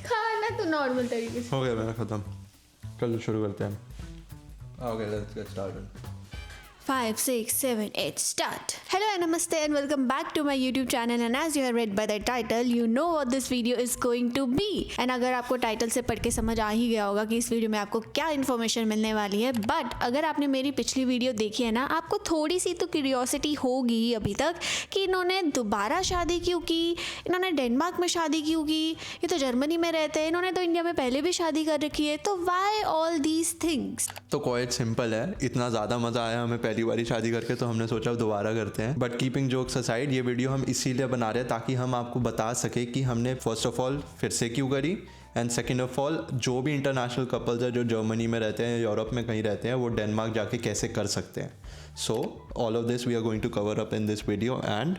खाना तो नॉर्मल तरीके से हो गया मेरा खत्म। चलो शुरू करते हैं। Okay let's get started. 5, 6, 7, 8 start. Hello and namaste and welcome back to my YouTube channel, and as you have read by the title you know what this video is going to be. And अगर आपको title से पढ़ के समझ आ ही गया होगा कि इस वीडियो में आपको क्या इन्फॉर्मेशन मिलने वाली है, बट अगर आपने मेरी पिछली वीडियो देखी है ना, आपको थोड़ी सी तो क्यूरियोसिटी होगी अभी तक कि इन्होंने दोबारा शादी क्यों की, इन्होंने डेनमार्क में शादी क्यों की, ये तो जर्मनी में रहते हैं, इन्होंने तो इंडिया में पहले भी शादी कर रखी है, तो वाई ऑल दीज थिंग्स। तो क्वाइट सिंपल है, इतना ज़्यादा मज़ा आया हमें पहली बारी शादी करके तो हमने सोचा दोबारा करते हैं। बट कीपिंग जोक्स असाइड, ये वीडियो हम इसीलिए बना रहे हैं ताकि हम आपको बता सके कि हमने फर्स्ट ऑफ ऑल फिर से क्यों करी, एंड सेकेंड ऑफ ऑल जो भी इंटरनेशनल कपल्स है जो जर्मनी में रहते हैं, यूरोप में कहीं रहते हैं, वो डेनमार्क जाके कैसे कर सकते हैं। So all of this we are going to cover up in this video and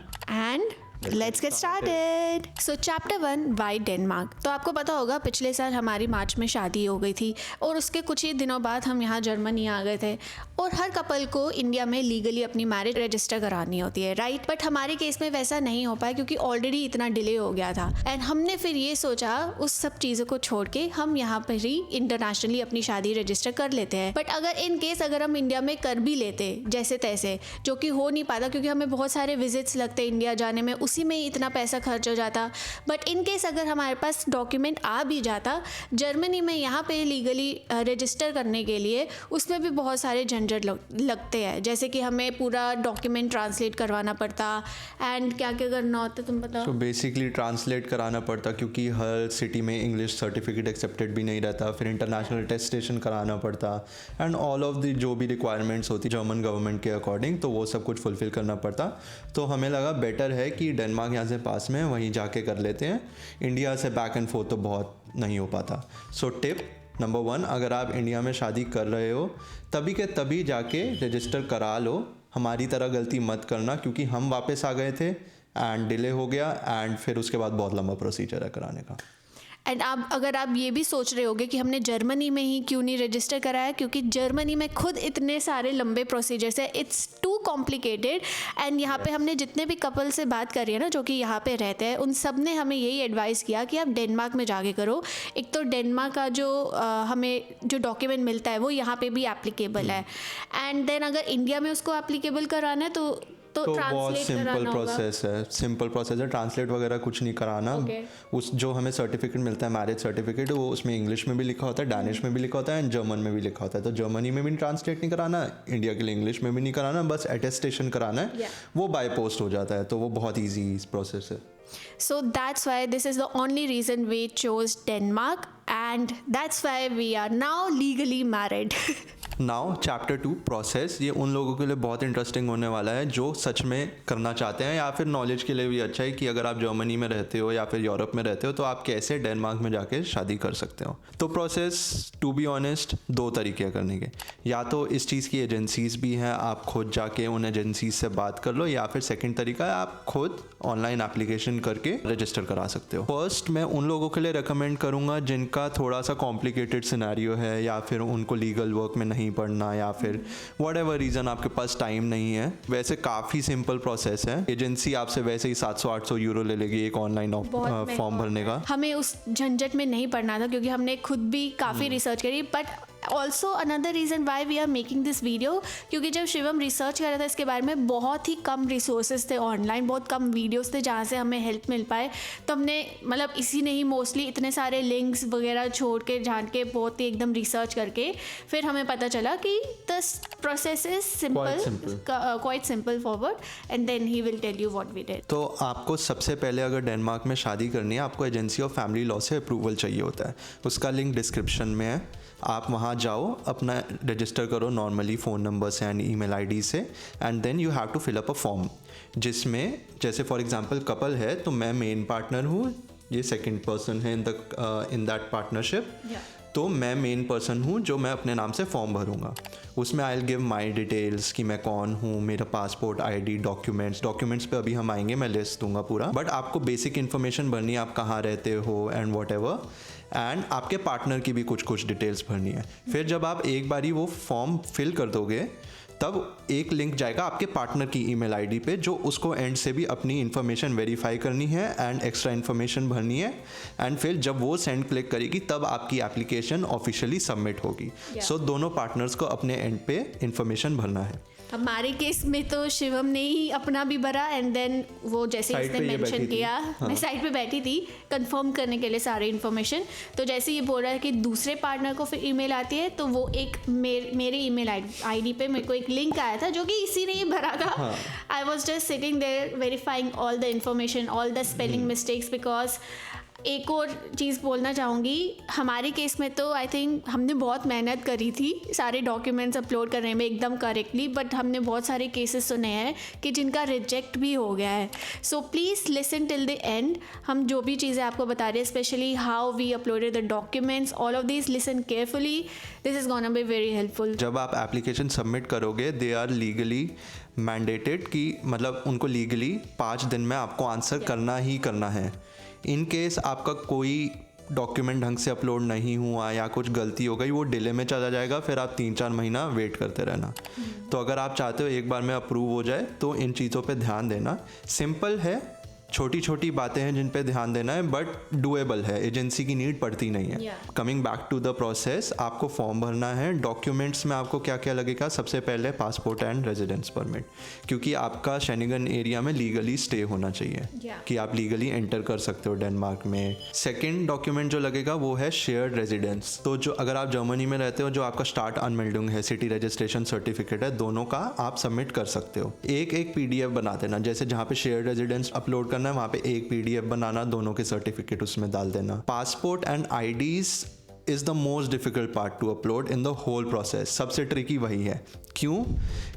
Let's get started. So chapter 1, why Denmark? तो आपको पता होगा पिछले साल हमारी मार्च में शादी हो गई थी और उसके कुछ ही दिनों बाद हम यहाँ जर्मनी आ गए थे, और हर कपल को इंडिया में लीगली अपनी मैरिज रजिस्टर करानी होती है, राइट। बट हमारे केस में वैसा नहीं हो पाया क्योंकि ऑलरेडी इतना डिले हो गया था, एंड हमने फिर ये सोचा उस सब चीज़ों को छोड़ के हम यहाँ पर ही इंटरनेशनली अपनी शादी रजिस्टर कर लेते हैं। बट अगर इन केस अगर हम इंडिया में कर भी लेते जैसे तैसे, जो कि हो नहीं पाता क्योंकि हमें बहुत सारे विजिट्स लगते इंडिया जाने में, उसी में ही इतना पैसा खर्च हो जाता। बट इन केस अगर हमारे पास डॉक्यूमेंट आ भी जाता जर्मनी में यहाँ पे लीगली रजिस्टर करने के लिए, उसमें भी बहुत सारे झंझट लगते हैं, जैसे कि हमें पूरा डॉक्यूमेंट ट्रांसलेट करवाना पड़ता, एंड क्या क्या करना होता तुम बताओ। तो बेसिकली ट्रांसलेट कराना पड़ता क्योंकि हर सिटी में इंग्लिश सर्टिफिकेट एक्सेप्टेड भी नहीं रहता, फिर इंटरनेशनल अटेस्टेशन कराना पड़ता, एंड ऑल ऑफ द जो भी रिक्वायरमेंट्स होती जर्मन गवर्नमेंट के अकॉर्डिंग, तो वो सब कुछ फुलफिल करना पड़ता। तो हमें लगा बेटर है कि डेनमार्क यहाँ से पास में वहीं जाके कर लेते हैं, इंडिया से बैक एंड फोर्थ तो बहुत नहीं हो पाता। सो टिप नंबर 1, अगर आप इंडिया में शादी कर रहे हो तभी के तभी जाके रजिस्टर करा लो, हमारी तरह गलती मत करना क्योंकि हम वापस आ गए थे एंड डिले हो गया, एंड फिर उसके बाद बहुत लंबा प्रोसीजर है कराने का। एंड आप अगर आप ये भी सोच रहे होगे कि हमने जर्मनी में ही क्यों नहीं रजिस्टर कराया, क्योंकि जर्मनी में खुद इतने सारे लंबे प्रोसीजर्स है, इट्स टू कॉम्प्लिकेटेड। एंड यहाँ पे हमने जितने भी कपल से बात करी है ना जो कि यहाँ पे रहते हैं, उन सब ने हमें यही एडवाइस किया कि आप डेनमार्क में जाके करो। एक तो डेनमार्क का जो हमें जो डॉक्यूमेंट मिलता है वो यहाँ पे भी एप्लीकेबल है, एंड देन अगर इंडिया में उसको एप्लीकेबल कराना है तो बहुत सिंपल प्रोसेस है, सिंपल प्रोसेस है, ट्रांसलेट वगैरह कुछ नहीं कराना। उस जो हमें सर्टिफिकेट मिलता है मैरिज सर्टिफिकेट, वो उसमें इंग्लिश में भी लिखा होता है, डैनिश में भी लिखा होता है एंड जर्मन में भी लिखा होता है। तो जर्मनी में भी ट्रांसलेट नहीं कराना, इंडिया के लिए इंग्लिश में भी नहीं कराना, बस अटेस्टेशन कराना है, वो बाय पोस्ट हो जाता है, तो वो बहुत ईजी प्रोसेस है। So that's why this is the only reason we chose Denmark, and that's why we are now legally married. Now chapter 2 process, ये उन लोगों के लिए बहुत इंटरेस्टिंग होने वाला है जो सच में करना चाहते हैं, या फिर नॉलेज के लिए भी अच्छा है कि अगर आप जर्मनी में रहते हो या फिर यूरोप में रहते हो तो आप कैसे डेनमार्क में जाके शादी कर सकते हो। तो प्रोसेस टू बी ऑनेस्ट 2 तरीके हैं करने के, या तो इस चीज़ की एजेंसीज भी हैं, आप खुद जाके उन एजेंसीज से बात कर लो, या फिर सेकेंड तरीका है आप खुद ऑनलाइन एप्लीकेशन करके रजिस्टर करा सकते हो। फर्स्ट मैं उन लोगों के लिए रिकमेंड करूँगा जिनका थोड़ा सा कॉम्प्लिकेटेड सिनेरियो है, या फिर उनको लीगल वर्क में नहीं पढ़ना, या फिर व्हाटएवर रीज़न आपके पास टाइम नहीं है। वैसे काफ़ी सिंपल प्रोसेस है, एजेंसी आपसे वैसे ही 700-800 यूरो ले लेगी एक ऑनलाइन फॉर्म भरने का। हमें उस झंझट में नहीं पड़ना था क्योंकि हमने खुद भी काफ़ी रिसर्च करी। But also another reason why we are making this video, क्योंकि जब शिवम रिसर्च कर रहा था इसके बारे में, बहुत ही कम रिसोर्सेज थे ऑनलाइन, बहुत कम वीडियोस थे जहाँ से हमें हेल्प मिल पाए। तो हमने मतलब इसी ने ही मोस्टली इतने सारे लिंक्स वगैरह छोड़ के झाड़ के बहुत ही एकदम रिसर्च करके फिर हमें पता चला कि the process is simple, quite simple forward, and then he will tell you what we did. तो आपको सबसे पहले अगर डेनमार्क में शादी करनी है, आपको एजेंसी ऑफ फैमिली लॉ से अप्रूवल चाहिए होता है, उसका लिंक डिस्क्रिप्शन में है, आप वहाँ जाओ, अपना रजिस्टर करो नॉर्मली फ़ोन नंबर से एंड ईमेल आईडी से, and then you have to fill up a form जिसमें जैसे फॉर एग्जांपल कपल है तो मैं मेन पार्टनर हूँ, ये सेकंड पर्सन है इन दैट पार्टनरशिप, तो मैं मेन पर्सन हूँ जो मैं अपने नाम से फॉर्म भरूँगा। उसमें I will give my details कि मैं कौन हूँ, मेरा पासपोर्ट, आईडी, डॉक्यूमेंट्स पे अभी हम आएंगे, मैं लिस्ट दूंगा पूरा, बट आपको बेसिक इन्फॉर्मेशन भरनी है, आप कहाँ रहते हो एंड वॉट एवर, एंड आपके पार्टनर की भी कुछ डिटेल्स भरनी है। फिर जब आप एक बारी वो फॉर्म फिल कर दोगे तब एक लिंक जाएगा आपके पार्टनर की ईमेल आईडी पे, जो उसको एंड से भी अपनी इन्फॉर्मेशन वेरीफाई करनी है एंड एक्स्ट्रा इन्फॉर्मेशन भरनी है, एंड फिर जब वो सेंड क्लिक करेगी तब आपकी एप्लीकेशन ऑफिशियली सबमिट होगी। सो दोनों पार्टनर्स को अपने एंड पे इन्फॉर्मेशन भरना है। हमारे केस में तो शिवम ने ही अपना भी भरा एंड देन वो जैसे Site इसने पे ये मेंशन बैठी थी। किया, हाँ। मैं साइड पे बैठी थी कंफर्म करने के लिए सारी इन्फॉर्मेशन। तो जैसे ये बोल रहा है कि दूसरे पार्टनर को फिर ईमेल आती है, तो वो एक मेरे ईमेल आईडी पे मेरे को एक लिंक आया था जो कि इसी ने ही भरा था। I was just sitting there verifying all the information, all the spelling mistakes. Because एक और चीज़ बोलना चाहूँगी, हमारे केस में तो आई थिंक हमने बहुत मेहनत करी थी सारे डॉक्यूमेंट्स अपलोड करने में एकदम करेक्टली, बट हमने बहुत सारे केसेस सुने हैं कि जिनका रिजेक्ट भी हो गया है। So please listen till the end. हम जो भी चीज़ें आपको बता रहे हैं, specially how we uploaded the documents, all of this listen carefully, this is gonna be very helpful. जब आप एप्लीकेशन सबमिट करोगे, दे आर लीगली मैंडेटेड कि मतलब उनको लीगली 5 दिन में आपको आंसर करना ही करना है। इन केस आपका कोई डॉक्यूमेंट ढंग से अपलोड नहीं हुआ या कुछ गलती हो गई, वो डिले में चला जाएगा, फिर आप 3-4 महीना वेट करते रहना। तो अगर आप चाहते हो एक बार में अप्रूव हो जाए तो इन चीज़ों पे ध्यान देना। सिंपल है, छोटी छोटी बातें हैं जिन पे ध्यान देना है, बट डुएबल है, एजेंसी की नीड पड़ती नहीं है। Coming back to the process, आपको फॉर्म भरना है। डॉक्यूमेंट्स में आपको क्या क्या लगेगा? सबसे पहले पासपोर्ट एंड रेजिडेंस परमिट, क्योंकि आपका शेनिगन एरिया में लीगली स्टे होना चाहिए कि आप लीगली एंटर कर सकते हो डेनमार्क में। सेकेंड डॉक्यूमेंट जो लगेगा वो है शेयर्ड रेजिडेंस। तो जो अगर आप जर्मनी में रहते हो, जो आपका स्टार्ट अनमेल्डिंग है, सिटी रजिस्ट्रेशन सर्टिफिकेट है, दोनों का आप सबमिट कर सकते हो। एक PDF बना देना, जैसे जहाँ पे शेयर्ड रेजिडेंस अपलोड करना है वहाँ पे एक PDF बनाना, दोनों के सर्टिफिकेट उसमें डाल देना। Passport and IDs is the most difficult part to upload in the whole process. सबसे ट्रिकी वही है। क्यों?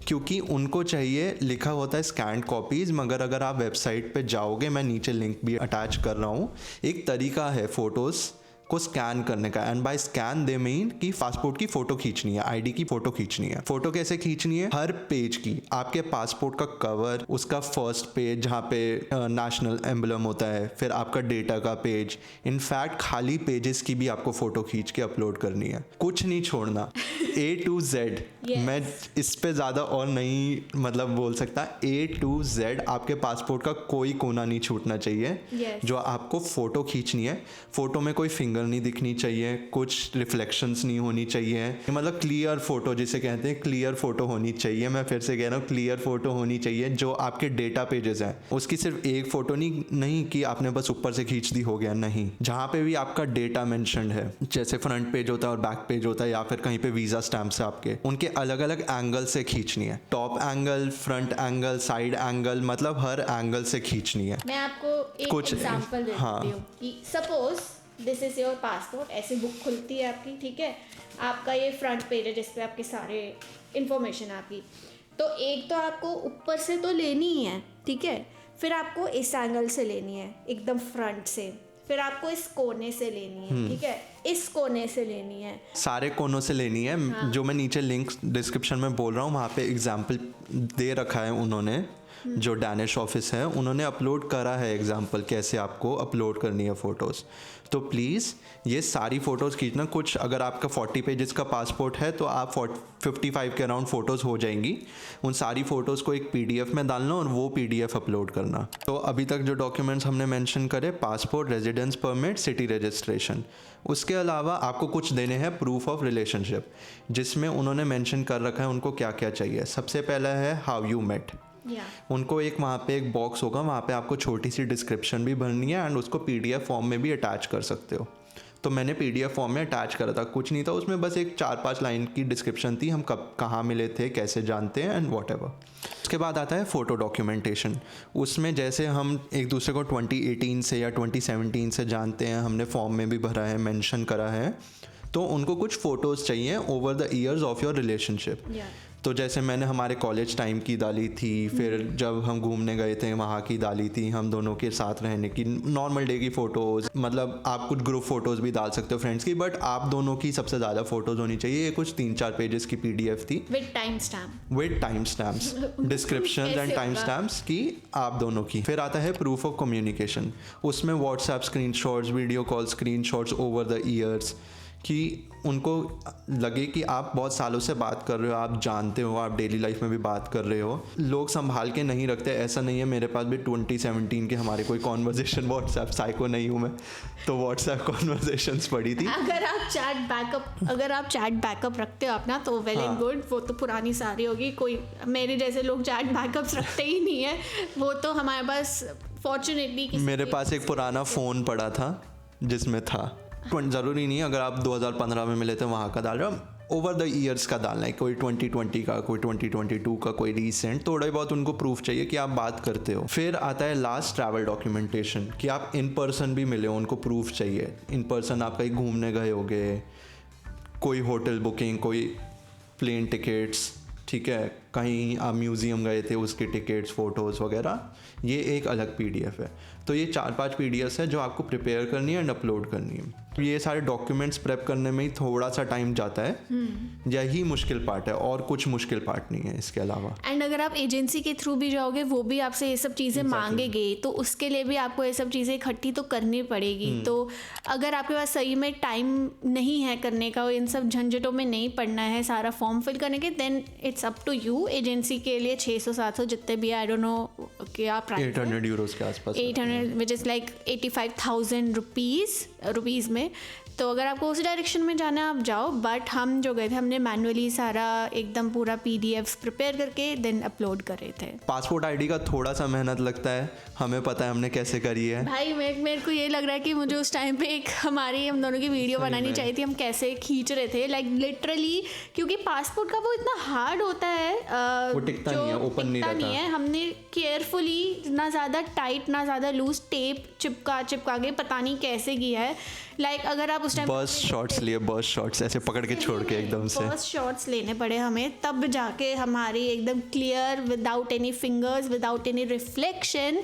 क्योंकि उनको चाहिए, लिखा होता है स्कैंड कॉपीज़, मगर अगर आप वेबसाइट पे जाओगे, मैं नीचे लिंक भी अटैच कर रहा हूँ, एक तरीका है फ़ोटोज़ को स्कैन करने का। And by scan they mean कि पासपोर्ट की फ़ोटो खींचनी है, ID की फ़ोटो खींचनी है। फ़ोटो कैसे खींचनी है? हर पेज की, आपके पासपोर्ट का कवर, उसका फर्स्ट पेज जहाँ पे नेशनल एम्बलम होता है, फिर आपका डेटा का पेज, इनफैक्ट खाली पेजेस की भी आपको फ़ोटो खींच के अपलोड करनी है, कुछ नहीं छोड़ना। A to Z, मैं इस पे ज़्यादा और नहीं मतलब बोल सकता। A to Z आपके पासपोर्ट का कोई कोना नहीं छूटना चाहिए। जो आपको फ़ोटो खींचनी है, फ़ोटो में कोई फिंगर नहीं दिखनी चाहिए, कुछ रिफ्लेक्शंस नहीं होनी चाहिए, मतलब क्लियर फ़ोटो जिसे कहते हैं, क्लियर फ़ोटो होनी चाहिए। मैं फिर से कह रहा हूँ, क्लियर फ़ोटो होनी चाहिए। जो आपके डेटा पेजेस हैं उसकी सिर्फ एक फ़ोटो नहीं कि आपने बस ऊपर से खींच दी, हो गया, नहीं। जहाँ पे भी आपका डेटा मेंशन्ड है, जैसे फ्रंट पेज होता है और बैक पेज होता है, या फिर कहीं पे वीज़ा स्टैम्प से आपके, उनके अलग अलग एंगल से खींचनी है। Top angle, front angle, side angle, मतलब हर एंगल से खींचनी है। मैं आपको एक कुछ एग्जांपल देती हूँ कि suppose this is your passport, ऐसे बुक खुलती है आपकी, ठीक है, आपका ये फ्रंट पेज है जिसपे आपके सारे इंफॉर्मेशन आपकी। तो एक तो आपको ऊपर से तो लेनी ही है, ठीक है, फिर आपको इस एंगल से लेनी है एकदम फ्रंट से, फिर आपको इस कोने से लेनी है, ठीक है, इस कोने से लेनी है, सारे कोनों से लेनी है। हाँ। जो मैं नीचे लिंक डिस्क्रिप्शन में बोल रहा हूँ, वहाँ पे एग्जाम्पल दे रखा है उन्होंने, जो डैनिश ऑफिस है उन्होंने अपलोड करा है एग्जाम्पल कैसे आपको अपलोड करनी है फ़ोटोज़। तो प्लीज़ ये सारी फ़ोटोज़ खींचना। कुछ अगर आपका 40 पेजेस का पासपोर्ट है तो आप 55 के अराउंड फ़ोटोज़ हो जाएंगी। उन सारी फ़ोटोज़ को एक PDF में डालना और वो PDF अपलोड करना। तो अभी तक जो डॉक्यूमेंट्स हमने मेंशन करे, passport, residence permit, city registration, उसके अलावा आपको कुछ देने हैं प्रूफ ऑफ रिलेशनशिप, जिसमें उन्होंने मेंशन कर रखा है उनको क्या क्या चाहिए। सबसे पहला है हाउ यू मेट। उनको एक वहाँ पे एक बॉक्स होगा, वहाँ पे आपको छोटी सी डिस्क्रिप्शन भी भरनी है एंड उसको PDF फॉर्म में भी अटैच कर सकते हो। तो मैंने PDF फॉर्म में अटैच करा था, कुछ नहीं था उसमें, बस एक 4-5 लाइन की डिस्क्रिप्शन थी, हम कब कहाँ मिले थे, कैसे जानते हैं एंड वॉट एवर। उसके बाद आता है फ़ोटो डॉक्यूमेंटेशन। उसमें जैसे हम एक दूसरे को 2018 से या 2017 से जानते हैं, हमने फॉर्म में भी भरा है, मेंशन करा है, तो उनको कुछ फ़ोटोज़ चाहिए over the years of your relationship. तो जैसे मैंने हमारे कॉलेज टाइम की डाली थी, फिर जब हम घूमने गए थे वहाँ की डाली थी, हम दोनों के साथ रहने की, नॉर्मल डे की फ़ोटोज़, मतलब आप कुछ ग्रुप फ़ोटोज़ भी डाल सकते हो फ्रेंड्स की, बट आप दोनों की सबसे ज़्यादा फ़ोटोज़ होनी चाहिए। ये कुछ 3-4 पेजेस की PDF थी with time stamp, description and time stamps की, आप दोनों की। फिर आता है प्रूफ ऑफ कम्युनिकेशन। उसमें WhatsApp screenshots, video call screenshots over the years, कि उनको लगे कि आप बहुत सालों से बात कर रहे हो, आप जानते हो, आप डेली लाइफ में भी बात कर रहे हो, लोग संभाल के नहीं रखते। ऐसा नहीं है, मेरे पास भी 2017 के हमारे कोई कॉन्वर्जेशन, व्हाट्सएप साइको नहीं हूँ मैं, तो व्हाट्सएप कॉन्वर्जेशंस पड़ी थी। अगर आप चैट बैकअप रखते हो अपना तो वेल एंड गुड, वो तो पुरानी सारी होगी। कोई मेरे जैसे लोग चैट बैकअप्स रखते ही नहीं है, वो तो हमारे पास फॉर्चुनेटली मेरे पास एक पुराना फ़ोन पड़ा था जिसमें था, ज़रूरी नहीं अगर आप 2015 में मिले थे वहाँ का डाल रहे हो, ओवर द ईयर्स का डालना है, कोई 2020 का, कोई 2022 का, कोई रीसेंट, थोड़ा बहुत उनको प्रूफ चाहिए कि आप बात करते हो। फिर आता है लास्ट ट्रैवल डॉक्यूमेंटेशन, कि आप इन पर्सन भी मिले हो, उनको प्रूफ चाहिए। इन पर्सन आप कहीं घूमने गए होगे, कोई होटल बुकिंग, कोई प्लेन टिकट्स, ठीक है, कहीं आप म्यूज़ियम गए थे उसके टिकट्स, फ़ोटोज़ वगैरह, ये एक अलग PDF है। तो ये 4-5 PDFs है जो आपको प्रिपेयर करनी है एंड अपलोड करनी है। ये सारे डॉक्यूमेंट्स प्रेप करने में ही थोड़ा सा टाइम जाता है, यही मुश्किल पार्ट है, और कुछ मुश्किल पार्ट नहीं है इसके अलावा। एंड अगर आप एजेंसी के थ्रू भी जाओगे, वो भी आपसे ये सब चीज़ें मांगेंगे, तो उसके लिए भी आपको ये सब चीज़ें इकट्ठी तो करनी पड़ेगी। तो अगर आपके पास सही में टाइम नहीं है करने का, इन सब झंझटों में नहीं पड़ना है सारा फॉर्म फिल करने के, then it's up to you. Agency के लिए 600-700 जितने भी, आई डोंट नो क्या प्राइस, 800 यूरोज़ के आसपास, 800 विच इज़ लाइक 85,000 रुपीज़ में। तो अगर आपको उस डायरेक्शन में जाना है आप जाओ, बट हम जो गए थे हमने मैनुअली सारा एकदम पूरा PDFs प्रिपेयर करके देन अपलोड करे थे। पासपोर्ट ID का थोड़ा सा मेहनत लगता है, हमें पता है हमने कैसे करी है भाई। मेरे को ये लग रहा है कि मुझे उस टाइम पे एक हम दोनों की वीडियो बनानी चाहिए थी, हम कैसे खींच रहे थे, लाइक लिटरली, क्योंकि पासपोर्ट का वो इतना हार्ड होता है, वो टिकता नहीं है, ओपन नहीं रहता है। हमने केयरफुली ना ज़्यादा टाइट ना ज़्यादा लूज टेप चिपका के पता नहीं कैसे किया है। लाइक अगर आप उस टाइम बर्स्ट शॉट्स लिए, बर्स्ट शॉट्स ऐसे पकड़ के छोड़ के एकदम से बर्स्ट शॉट्स लेने पड़े हमें, तब जाके हमारी एकदम clear, without any fingers, without any reflection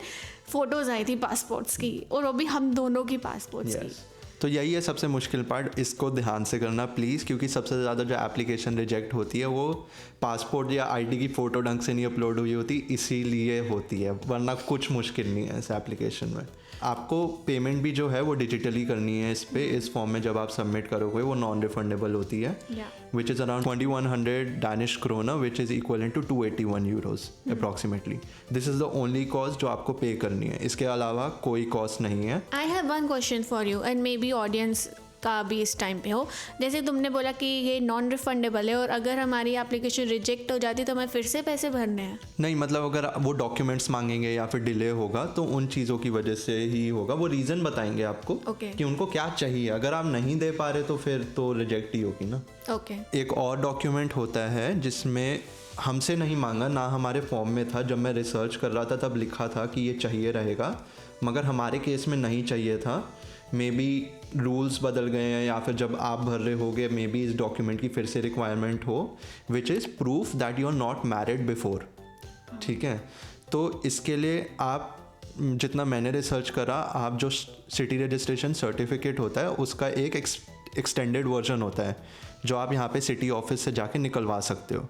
photos आई थी पासपोर्ट्स की, और वो भी हम दोनों की पासपोर्ट्स की। तो यही है सबसे मुश्किल पार्ट, इसको ध्यान से करना प्लीज़, क्योंकि सबसे ज़्यादा जो एप्लीकेशन रिजेक्ट होती है वो पासपोर्ट या ID की फ़ोटो ढंग से नहीं अपलोड हुई होती, इसीलिए होती है, वरना कुछ मुश्किल नहीं है इस एप्लीकेशन में। आपको पेमेंट भी जो है वो डिजिटली करनी है इस फॉर्म में, जब आप सबमिट करोगे वो नॉन रिफंडेबल होती है, which is around 2100 Danish kroner, which is equivalent to 281 euros approximately. This is the only cost जो आपको पे करनी है, इसके अलावा कोई कॉस्ट नहीं है। I have one question for you, and may be audience का भी इस टाइम पे हो। जैसे तुमने बोला कि ये नॉन रिफंडेबल है, और अगर हमारी एप्लीकेशन रिजेक्ट हो जाती तो हमें फिर से पैसे भरने हैं? नहीं, मतलब अगर वो डॉक्यूमेंट्स मांगेंगे या फिर डिले होगा तो उन चीज़ों की वजह से ही होगा, वो रीज़न बताएंगे आपको कि उनको क्या चाहिए। अगर आप नहीं दे पा रहे तो फिर तो रिजेक्ट ही होगी ना। एक और डॉक्यूमेंट होता है जिसमें हमसे नहीं मांगा, ना हमारे फॉर्म में था, जब मैं रिसर्च कर रहा था तब लिखा था कि ये चाहिए रहेगा, मगर हमारे केस में नहीं चाहिए था। मे बी रूल्स बदल गए हैं, या फिर जब आप भर रहे होगे मे बी इस डॉक्यूमेंट की फिर से रिक्वायरमेंट हो, which is proof that you are not married before. ठीक है, तो इसके लिए आप, जितना मैंने रिसर्च करा, आप जो सिटी रजिस्ट्रेशन सर्टिफिकेट होता है उसका एक एक्सटेंडेड वर्जन होता है जो आप यहाँ पे सिटी ऑफिस से जाके निकलवा सकते हो,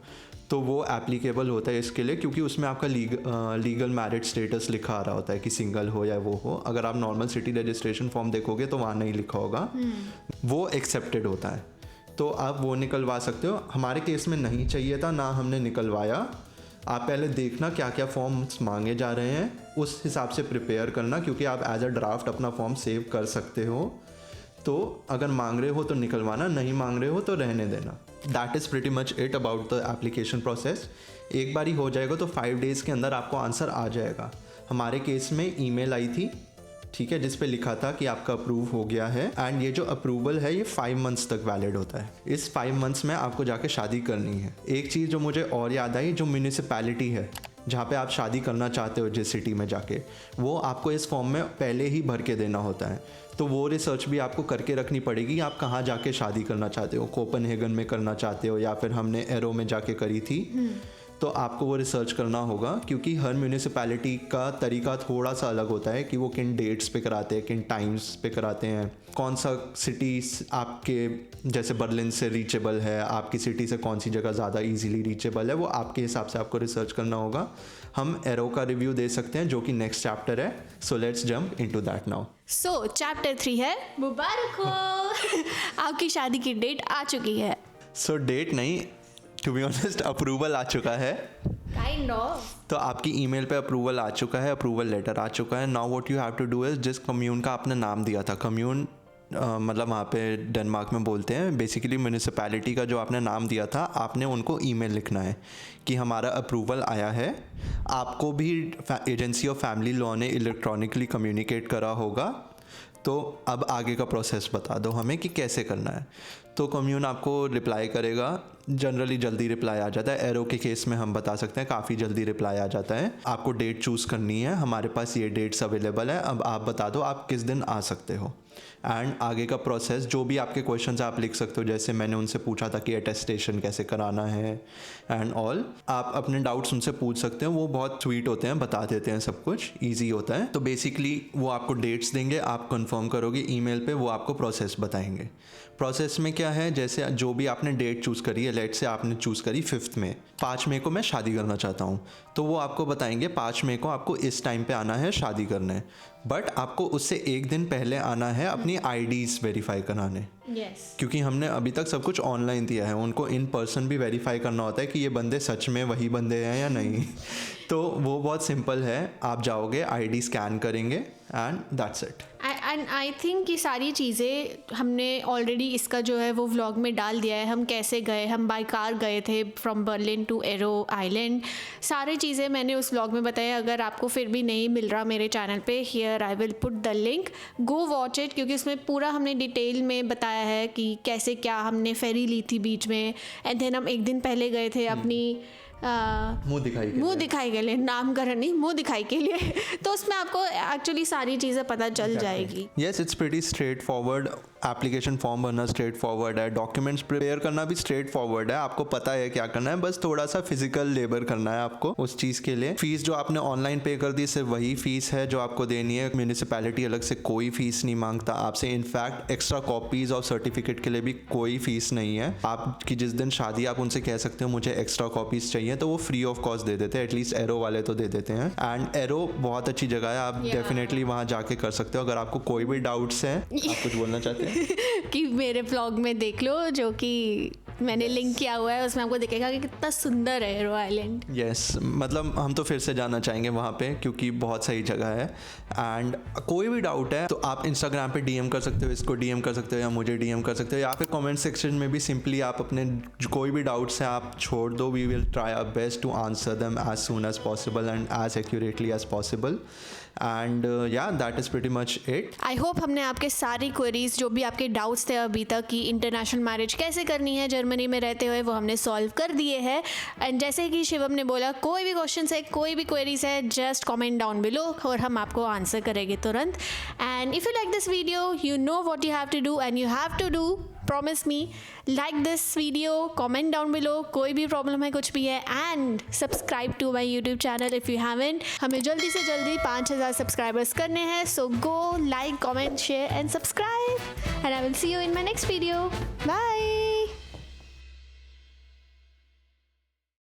तो वो एप्लीकेबल होता है इसके लिए, क्योंकि उसमें आपका लीगल मैरिड स्टेटस लिखा आ रहा होता है कि सिंगल हो या वो हो। अगर आप नॉर्मल सिटी रजिस्ट्रेशन फॉर्म देखोगे तो वहाँ नहीं लिखा होगा, वो एक्सेप्टेड होता है, तो आप वो निकलवा सकते हो। हमारे केस में नहीं चाहिए था, ना हमने निकलवाया। आप पहले देखना क्या क्या फॉर्म्स मांगे जा रहे हैं, उस हिसाब से प्रिपेयर करना, क्योंकि आप एज अ ड्राफ्ट अपना फॉर्म सेव कर सकते हो। तो अगर मांग रहे हो तो निकलवाना, नहीं मांग रहे हो तो रहने देना। That is pretty much it about the application process. एक बार ही हो जाएगा तो 5 डेज़ के अंदर आपको आंसर आ जाएगा। हमारे केस में ईमेल आई थी, ठीक है, जिस पे लिखा था कि आपका अप्रूव हो गया है, एंड ये जो अप्रूवल है ये 5 मंथ्स तक वैलिड होता है। इस 5 मंथ्स में आपको जाके शादी करनी है। एक चीज़ जो मुझे और याद आई, जो म्यूनिसिपैलिटी है जहाँ पे आप शादी करना चाहते हो जिस सिटी में जाके, वो आपको इस फॉर्म में पहले ही भर के देना होता है, तो वो रिसर्च भी आपको करके रखनी पड़ेगी। आप कहाँ जाके शादी करना चाहते हो, कोपनहेगन में करना चाहते हो या फिर हमने एरो में जाके करी थी, तो आपको वो रिसर्च करना होगा, क्योंकि हर म्यूनिसिपैलिटी का तरीका थोड़ा सा अलग होता है कि वो किन डेट्स पे कराते हैं, किन टाइम्स पे कराते हैं, कौन सा सिटी आपके जैसे बर्लिन से रीचेबल है, आपकी सिटी से कौन सी जगह ज़्यादा इजीली रीचेबल है, वो आपके हिसाब से आपको रिसर्च करना होगा। हम एरो का रिव्यू दे सकते हैं जो कि नेक्स्ट चैप्टर है, so let's jump into that now. So chapter 3 है मुबारक हो। आपकी शादी की डेट आ चुकी है। सो डेट नहीं, टू बी ऑनेस्ट अप्रूवल आ चुका है। Kind of. तो आपकी ईमेल पे अप्रूवल आ चुका है, अप्रूवल लेटर आ चुका है। Now what you have to do is, जिस कम्यून का आपने नाम दिया था, कम्यून मतलब वहाँ पे डेनमार्क में बोलते हैं बेसिकली म्यूनिसिपैलिटी का जो आपने नाम दिया था, आपने उनको ईमेल लिखना है कि हमारा अप्रूवल आया है। आपको भी एजेंसी ऑफ फैमिली लॉ ने इलेक्ट्रॉनिकली कम्युनिकेट करा होगा। तो अब आगे का प्रोसेस बता दो हमें कि कैसे करना है। तो कम्यून आपको रिप्लाई करेगा, जनरली जल्दी रिप्लाई आ जाता है। एरो के केस में हम बता सकते हैं काफ़ी जल्दी रिप्लाई आ जाता है। आपको डेट चूज़ करनी है, हमारे पास ये डेट्स अवेलेबल है, अब आप बता दो आप किस दिन आ सकते हो। एंड आगे का प्रोसेस जो भी आपके क्वेश्चंस आप लिख सकते हो, जैसे मैंने उनसे पूछा था कि अटेस्टेशन कैसे कराना है एंड ऑल, आप अपने डाउट्स उनसे पूछ सकते हो। वो बहुत स्वीट होते हैं, बता देते हैं, सब कुछ ईजी होता है। तो बेसिकली वो आपको डेट्स देंगे, आप कंफर्म करोगे ईमेल पे, वो आपको प्रोसेस बताएंगे। प्रोसेस में क्या है, जैसे जो भी आपने डेट चूज़ करी है, लेट से आपने चूज़ करी 5 मई, 5 मई को मैं शादी करना चाहता हूँ, तो वो आपको बताएंगे 5 मई को आपको इस टाइम पे आना है शादी करने। बट आपको उससे एक दिन पहले आना है अपनी आईडीज़ वेरीफाई कराने। क्योंकि हमने अभी तक सब कुछ ऑनलाइन दिया है, उनको इन पर्सन भी वेरीफाई करना होता है कि ये बंदे सच में वही बंदे हैं या नहीं। तो वो बहुत सिंपल है, आप जाओगे, आईडी स्कैन करेंगे and that's it. And I think ये सारी चीज़ें हमने ऑलरेडी इसका जो है वो व्लॉग में डाल दिया है। हम कैसे गए, हम बाय कार गए थे from Berlin to Aero island, सारी चीज़ें मैंने उस व्लॉग में बताया। अगर आपको फिर भी नहीं मिल रहा मेरे चैनल पे, here I will put the link, go watch it, क्योंकि उसमें पूरा हमने डिटेल में बताया है कि कैसे क्या हमने फेरी ली थी बीच में। एंड देन हम एक दिन पहले गए थे अपनी मुंह दिखाई के लिए, नामकरण नहीं, मुंह दिखाई के लिए। तो उसमें आपको एक्चुअली सारी चीज़ें पता चल जाएगी। Yes, it's pretty straight forward. Application form भरना स्ट्रेट फॉरवर्ड है, डॉक्यूमेंट्स प्रिपेयर करना भी स्ट्रेट फॉरवर्ड है, आपको पता है क्या करना है, बस थोड़ा सा फिजिकल लेबर करना है आपको उस चीज़ के लिए। फीस जो आपने ऑनलाइन पे कर दी सिर्फ वही फीस है जो आपको देनी है। म्यूनिसिपैलिटी अलग से कोई फीस नहीं मांगता आपसे, इनफैक्ट एक्स्ट्रा कॉपीज और सर्टिफिकेट के लिए भी कोई फीस नहीं है। आपकी जिस दिन शादी आप उनसे कह सकते हो मुझे एक्स्ट्रा कॉपीज चाहिए, तो वो फ्री ऑफ कॉस्ट दे देते हैं, एटलीस्ट एरो वाले तो दे देते हैं। एंड एरो बहुत अच्छी जगह है, आप डेफिनेटली वहाँ जाके कर सकते हो। अगर आपको कोई भी डाउट्स हैं, आप कुछ बोलना चाहते हैं कि मेरे ब्लॉग में देख लो, जो कि मैंने लिंक किया हुआ है, उसमें आपको दिखेगा कि कितना सुंदर है एरो आइलैंड। यस, मतलब हम तो फिर से जाना चाहेंगे वहाँ पे क्योंकि बहुत सही जगह है। एंड कोई भी डाउट है तो आप इंस्टाग्राम पे डीएम कर सकते हो, इसको डीएम कर सकते हो या मुझे डीएम कर सकते हो, या फिर कमेंट सेक्शन में भी सिंपली आप अपने कोई भी डाउट्स हैं आप छोड़ दो। We will try our best to answer them as soon as possible and as accurately as possible. And yeah that is pretty much it. I hope हमने आपके सारी क्वेरीज, जो भी आपके डाउट्स थे अभी तक कि इंटरनेशनल मैरिज कैसे करनी है जर्मनी में रहते हुए, वो हमने सॉल्व कर दिए हैं। एंड जैसे कि शिवम ने बोला, कोई भी क्वेश्चन है, कोई भी क्वेरीज है, जस्ट कमेंट डाउन बिलो और हम आपको आंसर करेंगे तुरंत। And if you like this video, you know what you have to do and you have to do, promise me, like this video, comment down below कोई भी problem है, कुछ भी है, and subscribe to my YouTube channel if you haven't। हमें जल्दी से जल्दी 5000 सब्सक्राइबर्स करने हैं, so go like, comment, share and subscribe and I will see you in my next video. Bye।